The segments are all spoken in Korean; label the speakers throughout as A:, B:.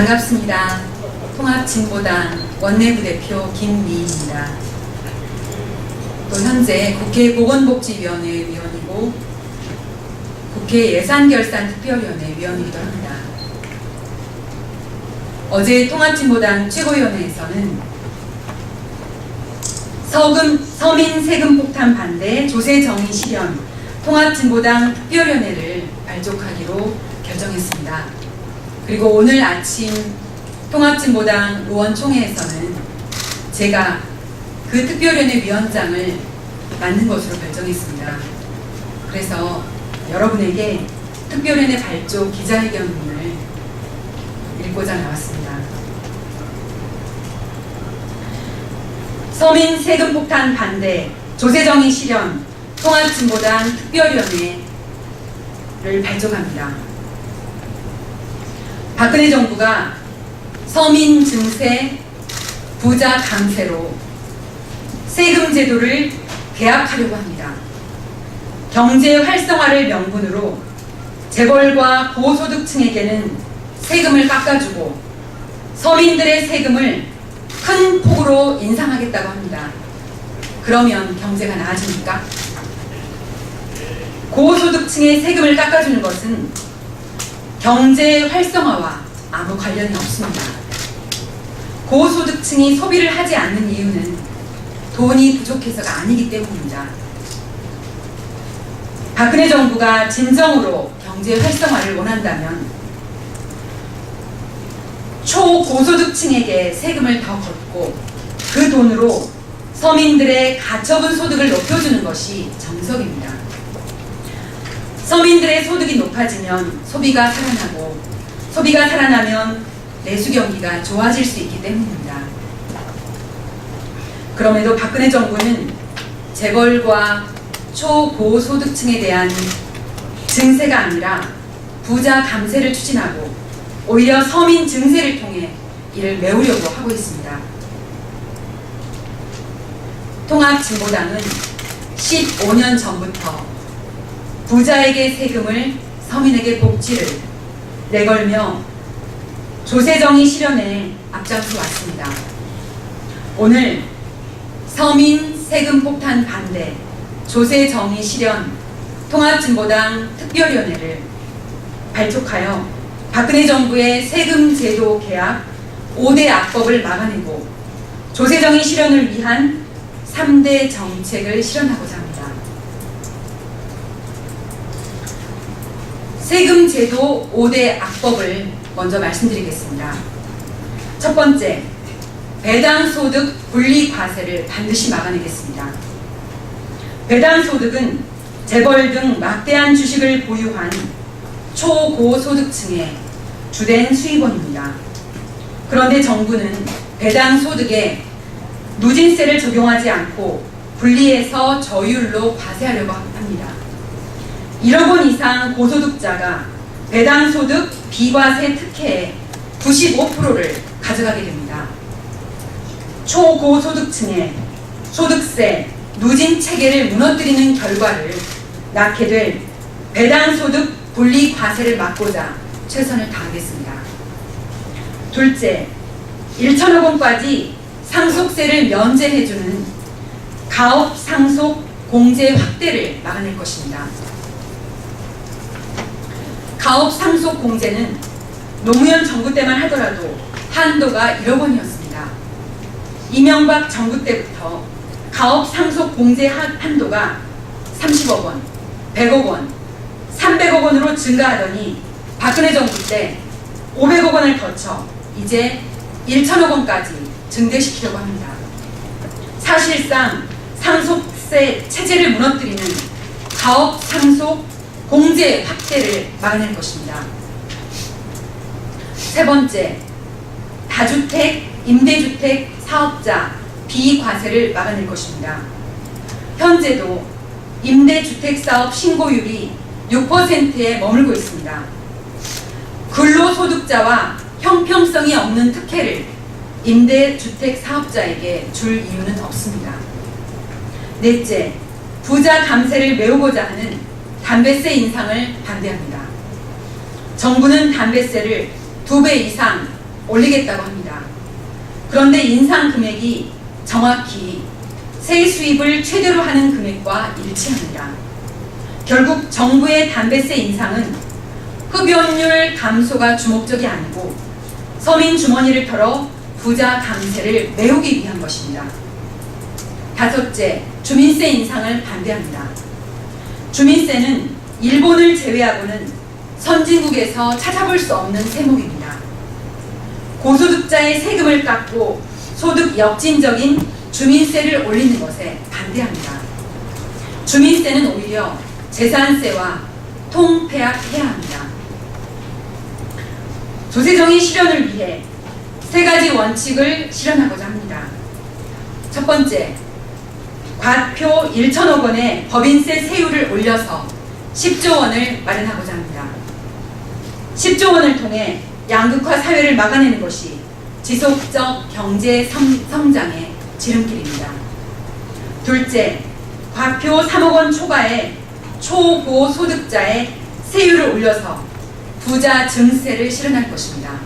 A: 반갑습니다. 통합진보당 원내부대표 김미희입니다. 또 현재 국회 보건복지위원회 위원이고 국회 예산결산특별위원회 위원이기도 합니다. 어제 통합진보당 최고위원회에서는 서민 세금 폭탄 반대 조세 정의 실현 통합진보당 특별위원회를 발족하기로 결정했습니다. 그리고 오늘 아침 통합진보당 의원총회에서는 제가 그 특별위원회 위원장을 맡는 것으로 결정했습니다. 그래서 여러분에게 특별위원회 발족 기자회견문을 읽고자 나왔습니다. 서민 세금 폭탄 반대 조세정의 실현 통합진보당 특별위원회를 발족합니다. 박근혜 정부가 서민 증세, 부자 강세로 세금 제도를 개혁하려고 합니다. 경제 활성화를 명분으로 재벌과 고소득층에게는 세금을 깎아주고 서민들의 세금을 큰 폭으로 인상하겠다고 합니다. 그러면 경제가 나아집니까? 고소득층의 세금을 깎아주는 것은 경제 활성화와 아무 관련이 없습니다. 고소득층이 소비를 하지 않는 이유는 돈이 부족해서가 아니기 때문입니다. 박근혜 정부가 진정으로 경제 활성화를 원한다면 초고소득층에게 세금을 더 걷고 그 돈으로 서민들의 가처분 소득을 높여주는 것이 정석입니다. 서민들의 소득이 높아지면 소비가 살아나고 소비가 살아나면 내수 경기가 좋아질 수 있기 때문입니다. 그럼에도 박근혜 정부는 재벌과 초고소득층에 대한 증세가 아니라 부자 감세를 추진하고 오히려 서민 증세를 통해 이를 메우려고 하고 있습니다. 통합진보당은 15년 전부터 부자에게 세금을, 서민에게 복지를 내걸며 조세정의 실현에 앞장서 왔습니다. 오늘 서민 세금 폭탄 반대 조세정의 실현 통합진보당 특별위원회를 발족하여 박근혜 정부의 세금 제도 개혁 5대 악법을 막아내고 조세정의 실현을 위한 3대 정책을 실현하고자 합니다. 세금 제도 5대 악법을 먼저 말씀드리겠습니다. 첫 번째, 배당소득 분리과세를 반드시 막아내겠습니다. 배당소득은 재벌 등 막대한 주식을 보유한 초고소득층의 주된 수입원입니다. 그런데 정부는 배당소득에 누진세를 적용하지 않고 분리해서 저율로 과세하려고 합니다. 1억 원 이상 고소득자가 배당소득 비과세 특혜의 95%를 가져가게 됩니다. 초고소득층의 소득세 누진 체계를 무너뜨리는 결과를 낳게 될 배당소득 분리과세를 막고자 최선을 다하겠습니다. 둘째, 1천억 원까지 상속세를 면제해주는 가업 상속 공제 확대를 막아낼 것입니다. 가업 상속 공제는 노무현 정부 때만 하더라도 한도가 1억 원이었습니다. 이명박 정부 때부터 가업 상속 공제 한도가 30억 원, 100억 원, 300억 원으로 증가하더니 박근혜 정부 때 500억 원을 거쳐 이제 1천억 원까지 증대시키려고 합니다. 사실상 상속세 체제를 무너뜨리는 가업 상속 공제 확대를 막아낼 것입니다. 세 번째, 다주택, 임대주택 사업자 비과세를 막아낼 것입니다. 현재도 임대주택 사업 신고율이 6%에 머물고 있습니다. 근로소득자와 형평성이 없는 특혜를 임대주택 사업자에게 줄 이유는 없습니다. 넷째, 부자 감세를 메우고자 하는 담배세 인상을 반대합니다. 정부는 담배세를 2배 이상 올리겠다고 합니다. 그런데 인상 금액이 정확히 세 수입을 최대로 하는 금액과 일치합니다. 결국 정부의 단배세 인상은 흡연율 감소가 주목적이 아니고 서민 주머니를 털어 부자 강세를 메우기 위한 것입니다. 다섯째, 주민세 인상을 반대합니다. 주민세는 일본을 제외하고는 선진국에서 찾아볼 수 없는 세목입니다. 고소득자의 세금을 깎고 소득 역진적인 주민세를 올리는 것에 반대합니다. 주민세는 오히려 재산세와 통폐합해야 합니다. 조세정의 실현을 위해 세 가지 원칙을 실현하고자 합니다. 첫 번째, 과표 1천억 원의 법인세 세율을 올려서 10조 원을 마련하고자 합니다. 10조 원을 통해 양극화 사회를 막아내는 것이 지속적 경제 성장의 지름길입니다. 둘째, 과표 3억 원 초과의 초고소득자의 세율을 올려서 부자 증세를 실현할 것입니다.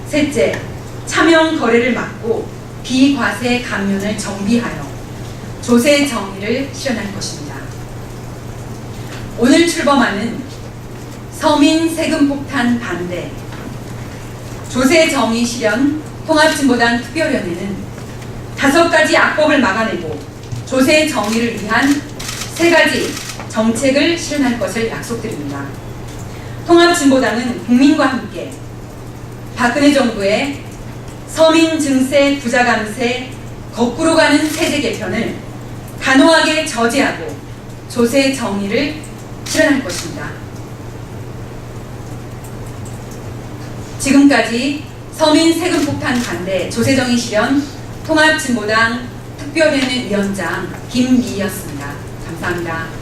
A: 셋째, 차명 거래를 막고 비과세 감면을 정비하여 조세 정의를 실현할 것입니다. 오늘 출범하는 서민 세금 폭탄 반대, 조세 정의 실현 통합진보당 특별위원회는 5가지 악법을 막아내고 조세 정의를 위한 3가지 정책을 실현할 것을 약속드립니다. 통합진보당은 국민과 함께 박근혜 정부의 서민 증세, 부자 감세, 거꾸로 가는 세제 개편을 단호하게 저지하고 조세 정의를 실현할 것입니다. 지금까지 서민 세금 폭탄 반대, 조세 정의 실현 통합진보당 특별위원회 위원장 김미희였습니다. 감사합니다.